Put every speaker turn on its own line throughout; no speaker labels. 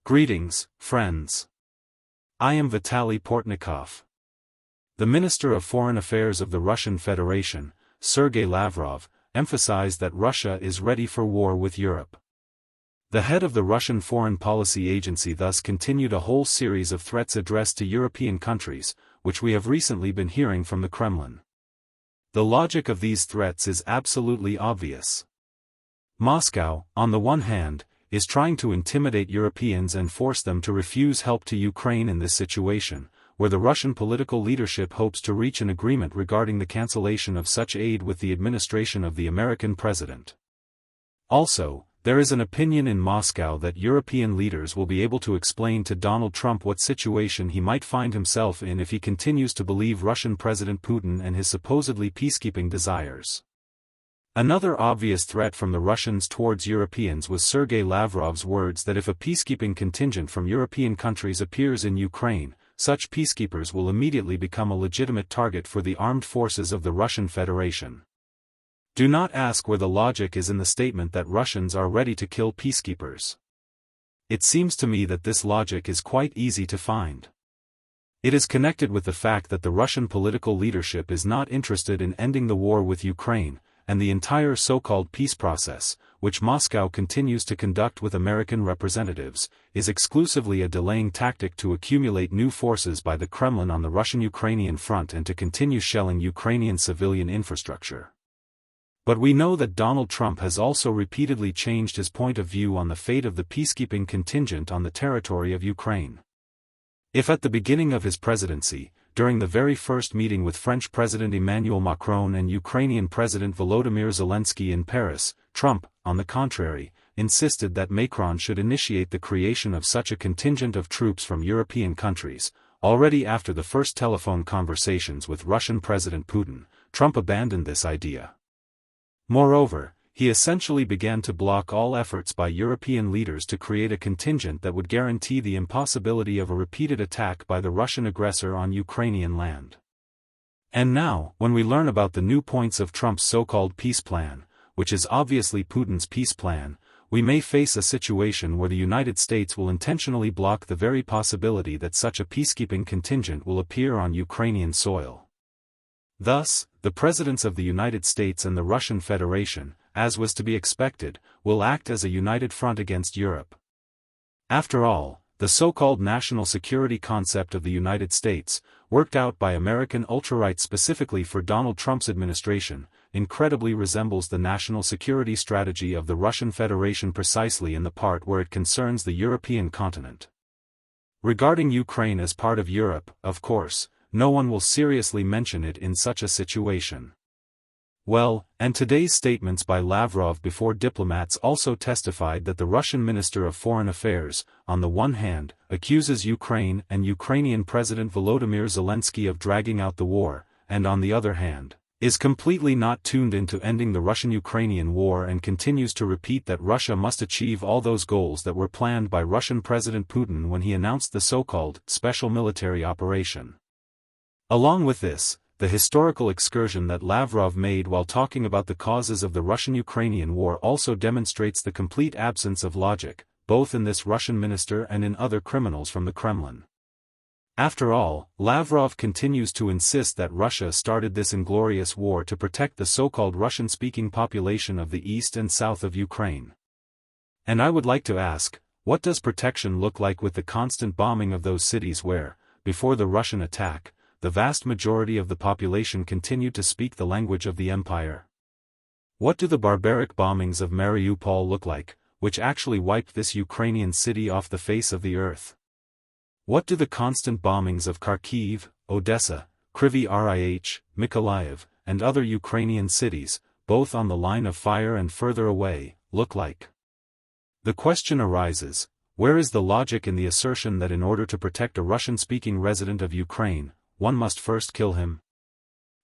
Greetings, friends. I am Vitaly Portnikov. The Minister of Foreign Affairs of the Russian Federation, Sergei Lavrov, emphasized that Russia is ready for war with Europe. The head of the Russian Foreign Policy Agency thus continued a whole series of threats addressed to European countries, which we have recently been hearing from the Kremlin. The logic of these threats is absolutely obvious. Moscow, on the one hand, is trying to intimidate Europeans and force them to refuse help to Ukraine in this situation, where the Russian political leadership hopes to reach an agreement regarding the cancellation of such aid with the administration of the American president. Also, there is an opinion in Moscow that European leaders will be able to explain to Donald Trump what situation he might find himself in if he continues to believe Russian President Putin and his supposedly peacekeeping desires. Another obvious threat from the Russians towards Europeans was Sergei Lavrov's words that if a peacekeeping contingent from European countries appears in Ukraine, such peacekeepers will immediately become a legitimate target for the armed forces of the Russian Federation. Do not ask where the logic is in the statement that Russians are ready to kill peacekeepers. It seems to me that this logic is quite easy to find. It is connected with the fact that the Russian political leadership is not interested in ending the war with Ukraine, and the entire so-called peace process, which Moscow continues to conduct with American representatives, is exclusively a delaying tactic to accumulate new forces by the Kremlin on the Russian-Ukrainian front and to continue shelling Ukrainian civilian infrastructure. But we know that Donald Trump has also repeatedly changed his point of view on the fate of the peacekeeping contingent on the territory of Ukraine. If at the beginning of his presidency, during the very first meeting with French President Emmanuel Macron and Ukrainian President Volodymyr Zelensky in Paris, Trump, on the contrary, insisted that Macron should initiate the creation of such a contingent of troops from European countries. Already after the first telephone conversations with Russian President Putin, Trump abandoned this idea. Moreover, he essentially began to block all efforts by European leaders to create a contingent that would guarantee the impossibility of a repeated attack by the Russian aggressor on Ukrainian land. And now, when we learn about the new points of Trump's so-called peace plan, which is obviously Putin's peace plan, we may face a situation where the United States will intentionally block the very possibility that such a peacekeeping contingent will appear on Ukrainian soil. Thus, the presidents of the United States and the Russian Federation, as was to be expected, will act as a united front against Europe. After all, the so-called national security concept of the United States, worked out by American ultra-right specifically for Donald Trump's administration, incredibly resembles the national security strategy of the Russian Federation precisely in the part where it concerns the European continent. Regarding Ukraine as part of Europe, of course, no one will seriously mention it in such a situation. Well, and today's statements by Lavrov before diplomats also testified that the Russian Minister of Foreign Affairs, on the one hand, accuses Ukraine and Ukrainian President Volodymyr Zelensky of dragging out the war, and on the other hand, is completely not tuned into ending the Russian-Ukrainian war and continues to repeat that Russia must achieve all those goals that were planned by Russian President Putin when he announced the so-called special military operation. Along with this, the historical excursion that Lavrov made while talking about the causes of the Russian-Ukrainian war also demonstrates the complete absence of logic, both in this Russian minister and in other criminals from the Kremlin. After all, Lavrov continues to insist that Russia started this inglorious war to protect the so-called Russian-speaking population of the east and south of Ukraine. And I would like to ask, what does protection look like with the constant bombing of those cities where, before the Russian attack, the vast majority of the population continued to speak the language of the empire? What do the barbaric bombings of Mariupol look like, which actually wiped this Ukrainian city off the face of the earth? What do the constant bombings of Kharkiv, Odessa, Kryvyi Rih, Mykolaiv, and other Ukrainian cities, both on the line of fire and further away, look like? The question arises, where is the logic in the assertion that in order to protect a Russian-speaking resident of Ukraine, one must first kill him?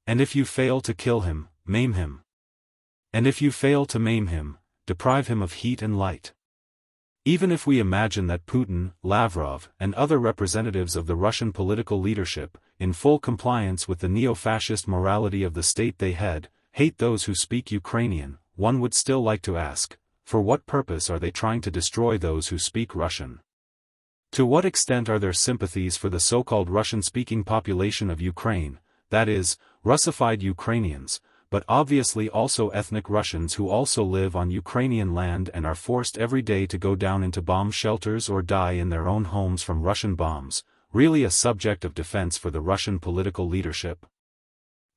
And if you fail to kill him, maim him. And if you fail to maim him, deprive him of heat and light. Even if we imagine that Putin, Lavrov, and other representatives of the Russian political leadership, in full compliance with the neo-fascist morality of the state they head, hate those who speak Ukrainian, one would still like to ask, for what purpose are they trying to destroy those who speak Russian? To what extent are there sympathies for the so-called Russian-speaking population of Ukraine, that is, Russified Ukrainians, but obviously also ethnic Russians who also live on Ukrainian land and are forced every day to go down into bomb shelters or die in their own homes from Russian bombs, really a subject of defense for the Russian political leadership?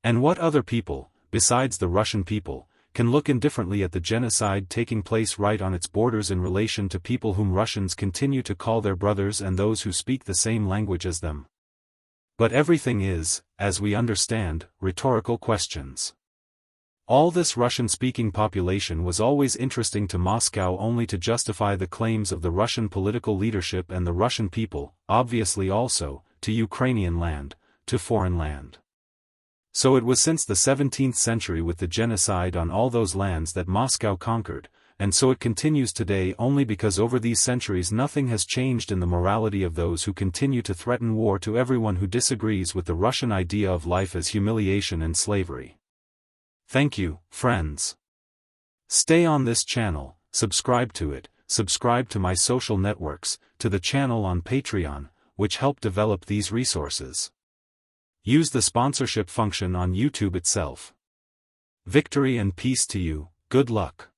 And what other people, besides the Russian people, can look indifferently at the genocide taking place right on its borders in relation to people whom Russians continue to call their brothers and those who speak the same language as them? But everything is, as we understand, rhetorical questions. All this Russian-speaking population was always interesting to Moscow only to justify the claims of the Russian political leadership and the Russian people, obviously also, to Ukrainian land, to foreign land. So it was since the 17th century with the genocide on all those lands that Moscow conquered, and so it continues today only because over these centuries nothing has changed in the morality of those who continue to threaten war to everyone who disagrees with the Russian idea of life as humiliation and slavery. Thank you, friends. Stay on this channel, subscribe to it, subscribe to my social networks, to the channel on Patreon, which help develop these resources. Use the sponsorship function on YouTube itself. Victory and peace to you, good luck.